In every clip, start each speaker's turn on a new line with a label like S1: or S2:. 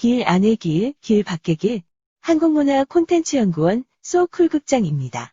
S1: 길 안의 길, 길 밖의 길, 한국문화콘텐츠연구원 소쿨극장입니다.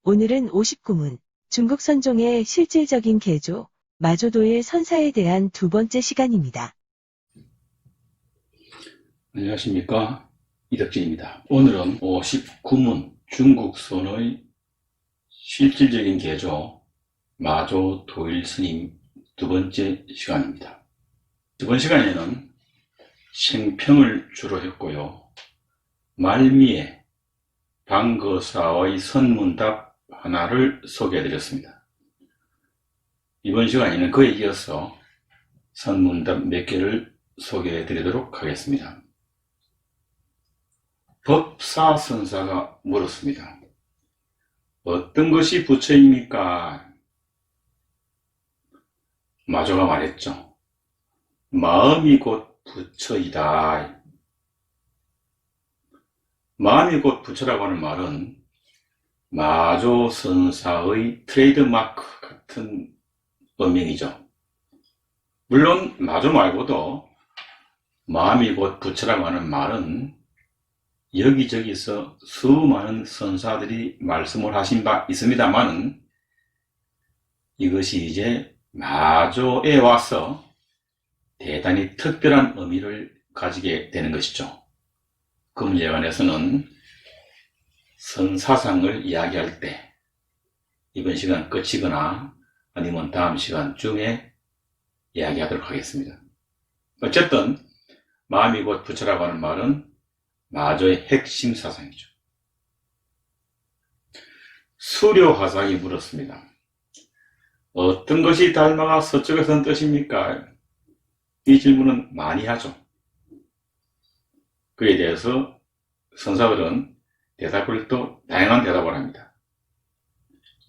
S1: 오늘은 59문, 중국 선종의 실질적인 개조, 마조도의 선사에 대한 두 번째 시간입니다.
S2: 안녕하십니까, 이덕진입니다. 오늘은 59문 중국선의 실질적인 개조 마조 도일 스님 두 번째 시간입니다. 이번 시간에는 생평을 주로 했고요. 말미에 방거사의 선문답 하나를 소개해드렸습니다. 이번 시간에는 그에 이어서 선문답 몇 개를 소개해드리도록 하겠습니다. 법사선사가 물었습니다. 어떤 것이 부처입니까? 마조가 말했죠. 마음이 곧 부처이다. 마음이 곧 부처라고 하는 말은 마조선사의 트레이드마크 같은 언명이죠. 물론 마조 말고도 마음이 곧 부처라고 하는 말은 여기저기서 수많은 선사들이 말씀을 하신 바 있습니다만 이것이 이제 마조에 와서 대단히 특별한 의미를 가지게 되는 것이죠. 그 문제에 관해서는 선사상을 이야기할 때 이번 시간 끝이거나 아니면 다음 시간 중에 이야기하도록 하겠습니다. 어쨌든 마음이 곧 부처라고 하는 말은 마조의 핵심 사상이죠. 수료화상이 물었습니다. 어떤 것이 닮아가 서쪽에 선 뜻입니까? 이 질문은 많이 하죠. 그에 대해서 선사들은 대답을 또 다양한 대답을 합니다.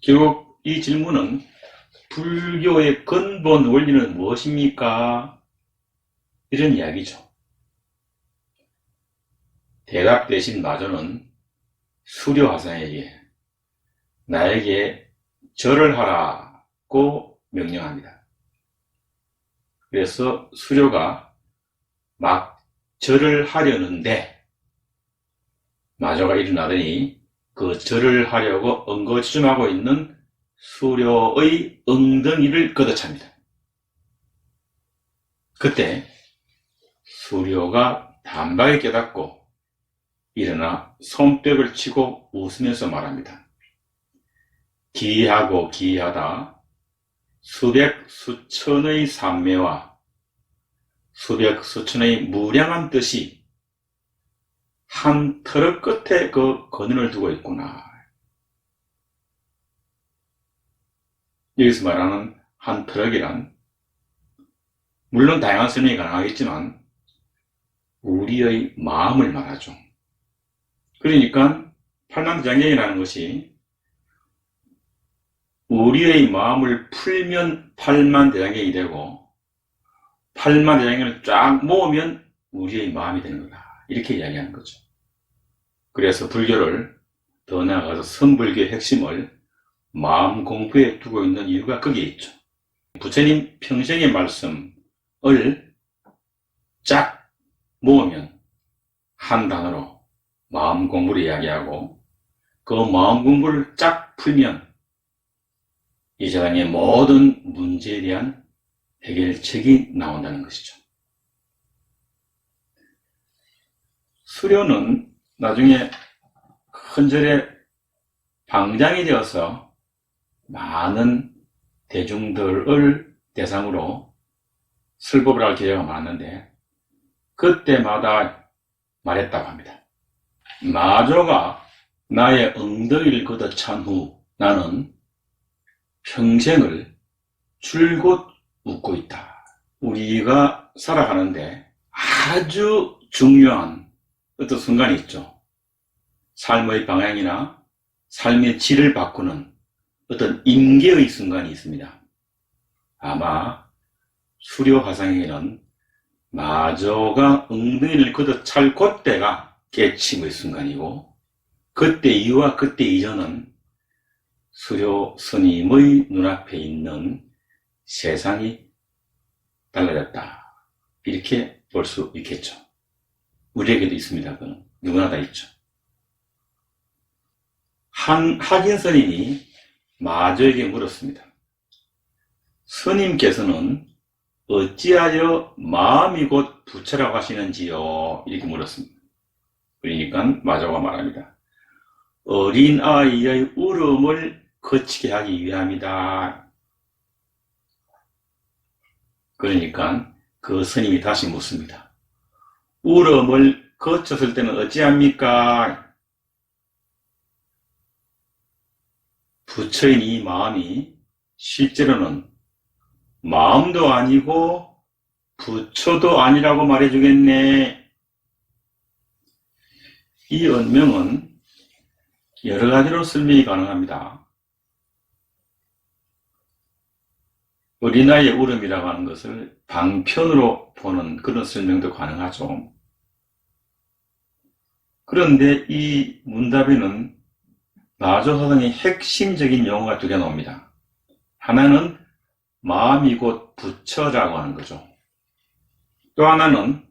S2: 결국 이 질문은 불교의 근본 원리는 무엇입니까? 이런 이야기죠. 대답 대신 마조는 수료화상에게 나에게 절을 하라고 명령합니다. 그래서 수료가 막 절을 하려는데 마조가 일어나더니 그 절을 하려고 엉거주춤하고 있는 수료의 엉덩이를 걷어찹니다. 그때 수료가 단박에 깨닫고 일어나 손뼉을 치고 웃으면서 말합니다. 기이하고 기이하다. 수백 수천의 산매와 수백 수천의 무량한 뜻이 한 터럭 끝에 그 근원을 두고 있구나. 여기서 말하는 한 터럭이란 물론 다양한 설명이 가능하겠지만 우리의 마음을 말하죠. 그러니까 팔만대장경이라는 것이 우리의 마음을 풀면 팔만대장경이 되고 팔만대장경을 쫙 모으면 우리의 마음이 되는 거다. 이렇게 이야기하는 거죠. 그래서 불교를 더 나아가서 선불교의 핵심을 마음 공부에 두고 있는 이유가 거기에 있죠. 부처님 평생의 말씀을 쫙 모으면 한 단어로 마음 공부를 이야기하고 그 마음 공부를 쫙 풀면 이 세상의 모든 문제에 대한 해결책이 나온다는 것이죠. 수료는 나중에 큰 절에 방장이 되어서 많은 대중들을 대상으로 설법을 할 기회가 많았는데 그때마다 말했다고 합니다. 마조가 나의 엉덩이를 걷어찬 후 나는 평생을 줄곧 웃고 있다. 우리가 살아가는데 아주 중요한 어떤 순간이 있죠. 삶의 방향이나 삶의 질을 바꾸는 어떤 임계의 순간이 있습니다. 아마 수료화상에게는 마조가 엉덩이를 걷어찰 그때가 깨침의 순간이고 그때 이후와 그때 이전은 수료 스님의 눈앞에 있는 세상이 달라졌다. 이렇게 볼 수 있겠죠. 우리에게도 있습니다. 그건 누구나 다 있죠. 하긴 스님이 마저에게 물었습니다. 스님께서는 어찌하여 마음이 곧 부처라고 하시는지요? 이렇게 물었습니다. 그러니까 마저가 말합니다. 어린아이의 울음을 거치게 하기 위함이다. 그러니까 그 스님이 다시 묻습니다. 울음을 거쳤을 때는 어찌합니까? 부처인 이 마음이 실제로는 마음도 아니고 부처도 아니라고 말해주겠네. 이 언명은 여러 가지로 설명이 가능합니다. 어린아이의 울음이라고 하는 것을 방편으로 보는 그런 설명도 가능하죠. 그런데 이 문답에는 마조 사상의 핵심적인 용어가 두 개 나옵니다. 하나는 마음이 곧 부처라고 하는 거죠. 또 하나는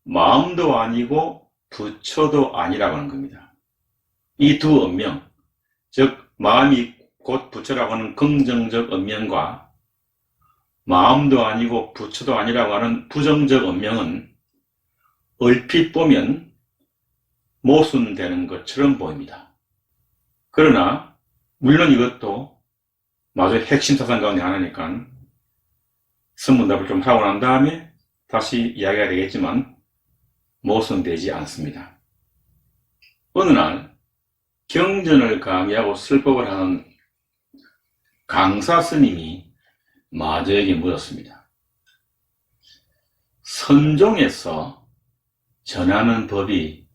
S2: 마음도 아니고 부처도 아니라고 하는 겁니다. 이 두 언명, 즉 마음이 곧 부처라고 하는 긍정적 언명과 마음도 아니고 부처도 아니라고 하는 부정적 언명은 얼핏 보면 모순되는 것처럼 보입니다. 그러나 물론 이것도 마저의 핵심 사상 가운데 하나니까 선문답을 좀 하고 난 다음에 다시 이야기가 되겠지만 모순되지 않습니다. 어느 날 경전을 강의하고 설법을 하는 강사 스님이 마저에게 물었습니다. 선종에서 전하는 법이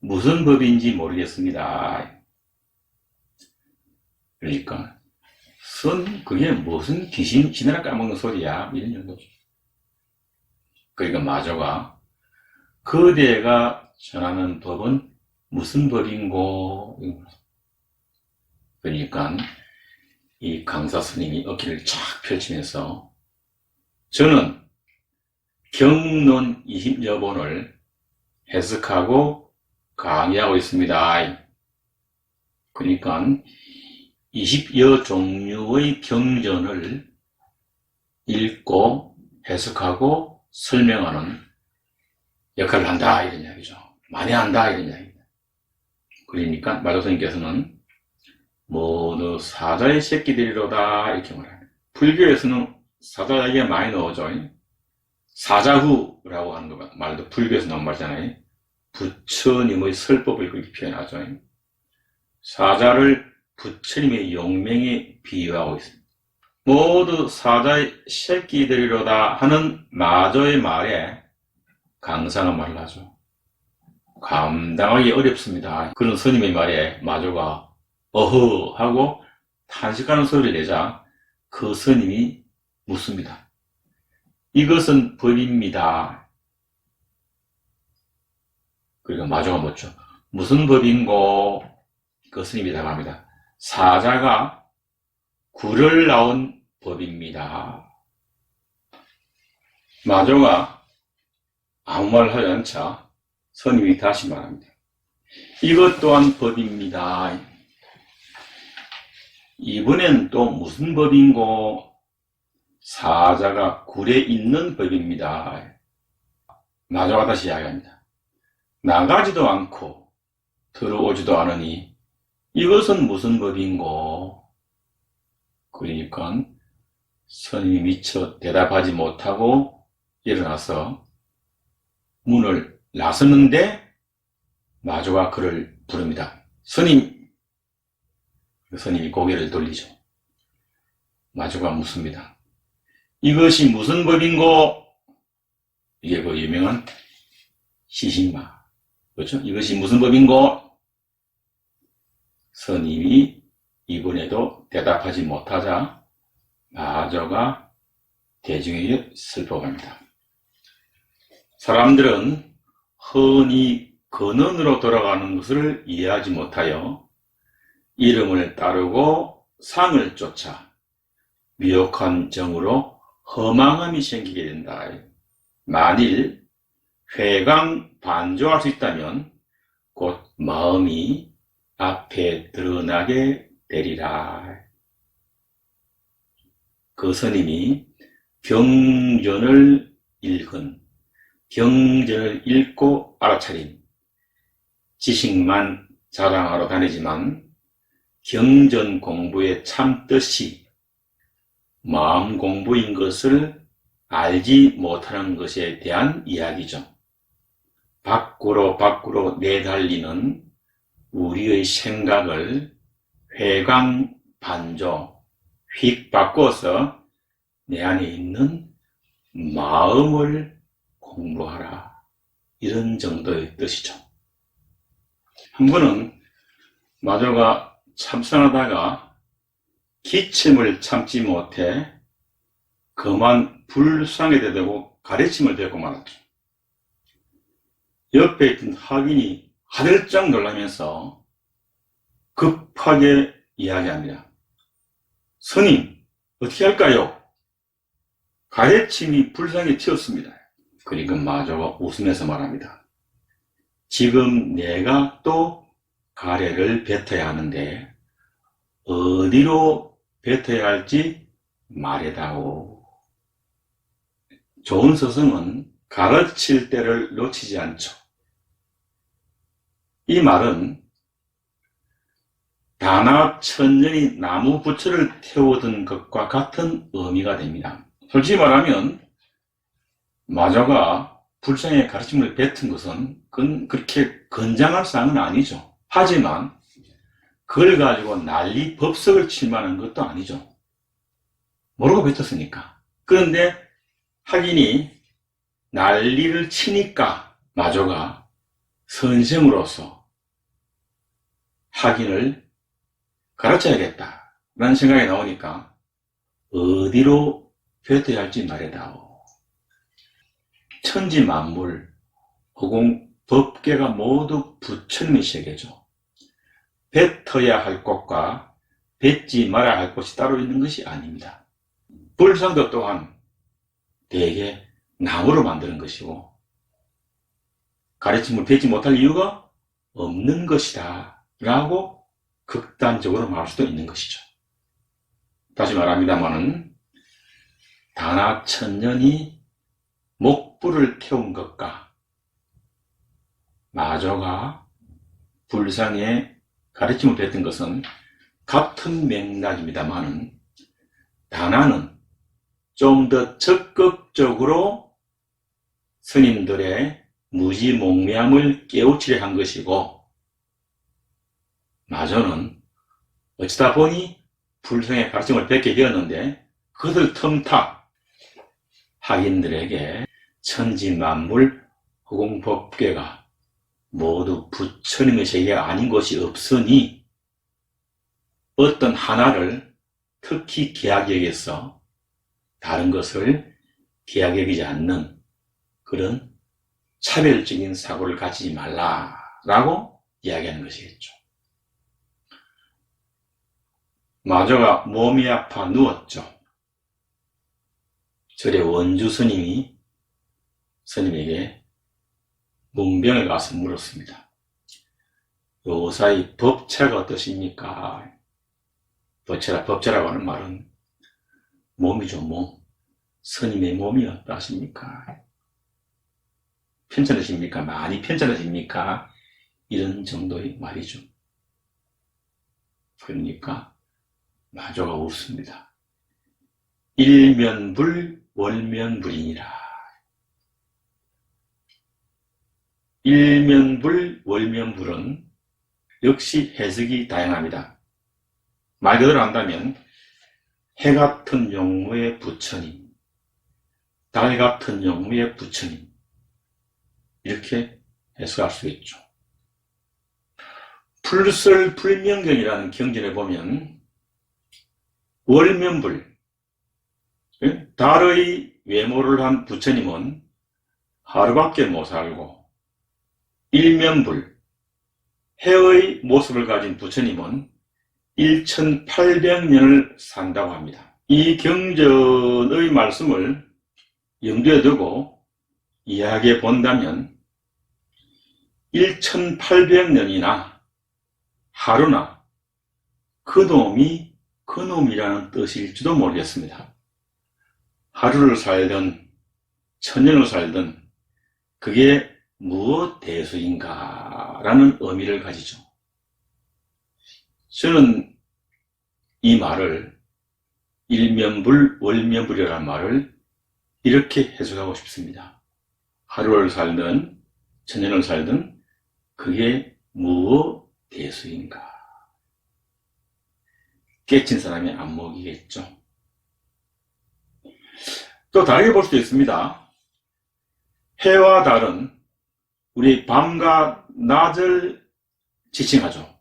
S2: 무슨 법인지 모르겠습니다. 그러니까 그게 무슨 귀신 지나라 까먹는 소리야 이런 정도죠. 그러니까 마저가 그대가 전하는 법은 무슨 법인고? 그러니까 이 강사 스님이 어깨를 쫙 펼치면서 저는 경론 20여 번을 해석하고 강의하고 있습니다. 그러니까 20여 종류의 경전을 읽고 해석하고 설명하는 역할을 한다 이런 이야기죠. 많이 한다 이런 이야기입니다. 그러니까 마조스님께서는 너 사자의 새끼들이로다 이렇게 말합니다. 불교에서는 사자 이야기가 많이 나오죠. 사자후라고 하는 말도 불교에서 나온 말이잖아요. 부처님의 설법을 그렇게 표현하죠. 사자를 부처님의 용맹에 비유하고 있습니다. 모두 사자의 새끼들이로다 하는 마조의 말에 강사가 말을 하죠. 감당하기 어렵습니다. 그런 스님의 말에 마조가 어허 하고 탄식하는 소리를 내자 그 스님이 묻습니다. 이것은 법입니다. 그리고 마조가 묻죠. 무슨 법인고? 그 스님이 답합니다. 사자가 굴을 낳은 법입니다. 마조가 아무 말 하지 않자 스님이 다시 말합니다. 이것 또한 법입니다. 이번엔 또 무슨 법인고? 사자가 굴에 있는 법입니다. 마조가 다시 이야기합니다. 나가지도 않고 들어오지도 않으니 이것은 무슨 법인고? 그러니까 스님이 미처 대답하지 못하고 일어나서 문을 나섰는데 마조가 그를 부릅니다. 스님! 스님이 고개를 돌리죠. 마조가 묻습니다. 이것이 무슨 법인고? 이게 그 유명한 시신마. 그렇죠? 이것이 무슨 법인고? 스님이 이번에도 대답하지 못하자 마저가 대중에게 슬퍼합니다. 사람들은 흔히 근원으로 돌아가는 것을 이해하지 못하여 이름을 따르고 상을 쫓아 미혹한 정으로 허망함이 생기게 된다. 만일 회광반조할 수 있다면 곧 마음이 앞에 드러나게 되리라. 그 스님이 경전을 읽고 알아차린 지식만 자랑하러 다니지만 경전 공부의 참뜻이 마음 공부인 것을 알지 못하는 것에 대한 이야기죠. 밖으로 내달리는 우리의 생각을 회광반조, 휙 바꿔서 내 안에 있는 마음을 공부하라. 이런 정도의 뜻이죠. 한 번은 마조가 참선하다가 기침을 참지 못해 그만 불상에 대고 가래침을 뱉고 말았죠. 옆에 있던 학인이 하들짝 놀라면서 급하게 이야기합니다. 스님, 어떻게 할까요? 가래침이 불상에 튀었습니다. 그리고 마조가 웃으면서 말합니다. 지금 내가 또 가래를 뱉어야 하는데 어디로 뱉어야 할지 말해다오. 좋은 스승은 가르칠 때를 놓치지 않죠. 이 말은 단합천년이 나무 부처를 태우던 것과 같은 의미가 됩니다. 솔직히 말하면 마조가 불상에 가르침을 뱉은 것은 그건 그렇게 건장할 사항은 아니죠. 하지만 그걸 가지고 난리 법석을 칠 만한 것도 아니죠. 모르고 뱉었으니까. 그런데 학인이 난리를 치니까 마조가 선생으로서 학인을 가르쳐야겠다라는 생각이 나오니까 어디로 뱉어야 할지 말해다오. 천지만물, 허공, 법계가 모두 부처님의 세계죠. 뱉어야 할 곳과 뱉지 말아야 할 곳이 따로 있는 것이 아닙니다. 불상도 또한 대개 나무로 만드는 것이고 가르침을 뱉지 못할 이유가 없는 것이다 라고 극단적으로 말할 수도 있는 것이죠. 다시 말합니다마는 단합천년이 목불을 태운 것과 마조가 불상에 가르침을 뱉은 것은 같은 맥락입니다마는 단하는 좀 더 적극적으로 스님들의 무지몽매함을 깨우치려 한 것이고 마조는 어쩌다 보니 불상에 가르침을 뱉게 되었는데 그것을 틈타 학인들에게 천지만물 허공법계가 모두 부처님의 세계가 아닌 것이 없으니 어떤 하나를 특히 귀하게 여겨서 다른 것을 귀하게 여기지 않는 그런 차별적인 사고를 가지지 말라라고 이야기하는 것이겠죠. 마조가 몸이 아파 누웠죠. 절에 원주 스님이 스님에게 문병에 가서 물었습니다. 요사이 법체가 어떠십니까? 법체라고 하는 말은 몸이죠, 몸. 스님의 몸이 어떠십니까? 편찮으십니까? 많이 편찮으십니까? 이런 정도의 말이죠. 그러니까 마조가 웃습니다. 일면불 월면불이니라. 일면불 월면불은 역시 해석이 다양합니다. 말 그대로 한다면 해 같은 용무의 부처님, 달 같은 용무의 부처님 이렇게 해석할 수 있죠. 풀설불명경이라는 경전에 보면 월면불, 달의 외모를 한 부처님은 하루밖에 못 살고 일면불, 해의 모습을 가진 부처님은 1800년을 산다고 합니다. 이 경전의 말씀을 염두에 두고 이야기해 본다면 1800년이나 하루나 그놈이 그놈이라는 뜻일지도 모르겠습니다. 하루를 살든 천년을 살든 그게 무엇 대수인가 라는 의미를 가지죠. 저는 이 말을 일면불 월면불이라는 말을 이렇게 해석하고 싶습니다. 하루를 살든 천년을 살든 그게 무엇 대수인가. 깨친 사람의 안목이겠죠. 또 다르게 볼 수도 있습니다. 해와 달은 우리 밤과 낮을 지칭하죠.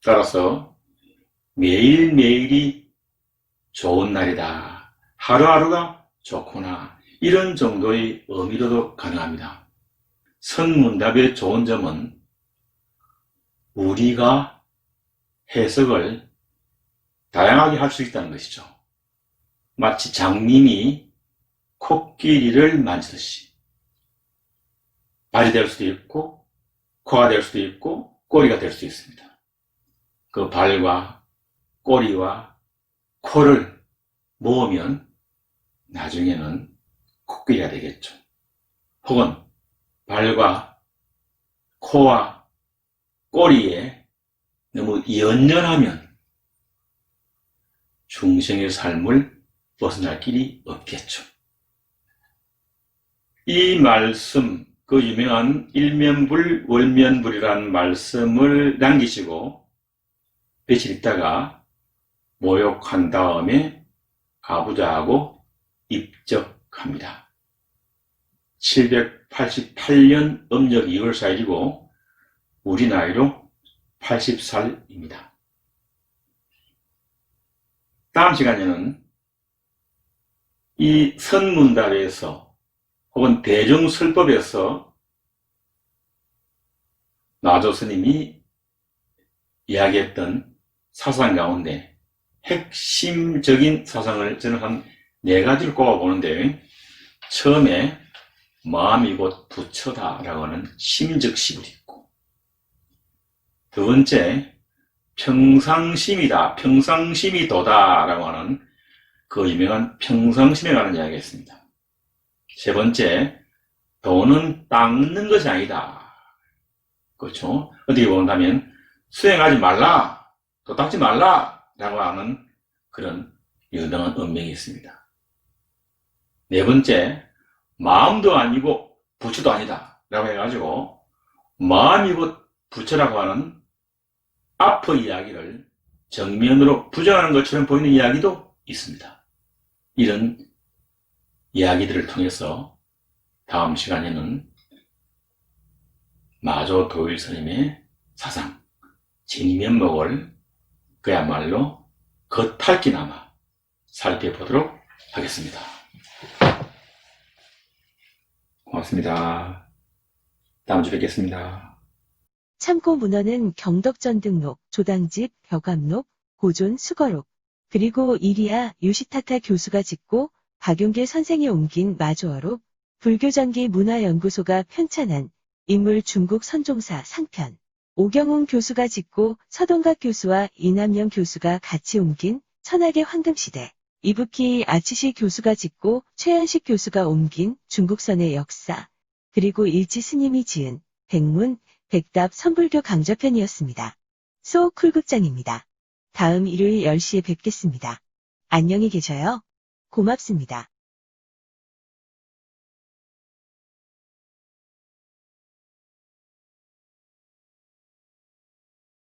S2: 따라서 매일매일이 좋은 날이다. 하루하루가 좋구나. 이런 정도의 의미로도 가능합니다. 선문답의 좋은 점은 우리가 해석을 다양하게 할 수 있다는 것이죠. 마치 장님이 코끼리를 만지듯이 발이 될 수도 있고 코가 될 수도 있고 꼬리가 될 수도 있습니다. 그 발과 꼬리와 코를 모으면 나중에는 코끼리가 되겠죠. 혹은 발과 코와 꼬리에 너무 연연하면 중생의 삶을 벗어날 길이 없겠죠. 이 말씀, 그 유명한 일면불 월면불이라는 말씀을 남기시고 며칠 있다가 모욕한 다음에 가부좌하고 입적합니다. 788년 음력 2월 4일이고 우리 나이로 80살입니다. 다음 시간에는 이 선문답에서 혹은 대중설법에서 나조 스님이 이야기했던 사상 가운데 핵심적인 사상을 저는 한 4가지를 꼽아보는데, 처음에 마음이 곧 부처다라고 하는 심적심이 있고, 두 번째 평상심이다, 평상심이 도다라고 하는 그 유명한 평상심에 관한 이야기가 있습니다. 세 번째, 도는 닦는 것이 아니다. 그렇죠? 어떻게 본다면 수행하지 말라, 도 닦지 말라 라고 하는 그런 유명한 언명이 있습니다. 네 번째, 마음도 아니고 부처도 아니다 라고 해가지고 마음이 곧 부처라고 하는 앞의 이야기를 정면으로 부정하는 것처럼 보이는 이야기도 있습니다. 이런 이야기들을 통해서 다음 시간에는 마조 도일 스님의 사상, 진면목을 그야말로 겉핥기나마 살펴보도록 하겠습니다. 고맙습니다. 다음 주에 뵙겠습니다.
S1: 참고 문헌은 경덕전등록, 조당집, 벽암록, 고존, 수거록, 그리고 이리야 유시타타 교수가 짓고 박용길 선생이 옮긴 마조어록, 불교전기 문화연구소가 편찬한 인물 중국 선종사 상편, 오경웅 교수가 짓고 서동각 교수와 이남영 교수가 같이 옮긴 천하계 황금시대, 이부키 아치시 교수가 짓고 최현식 교수가 옮긴 중국선의 역사, 그리고 일지 스님이 지은 백문, 백답 선불교 강좌편이었습니다. 소쿨극장입니다. 다음 일요일 10시에 뵙겠습니다. 안녕히 계셔요. 고맙습니다.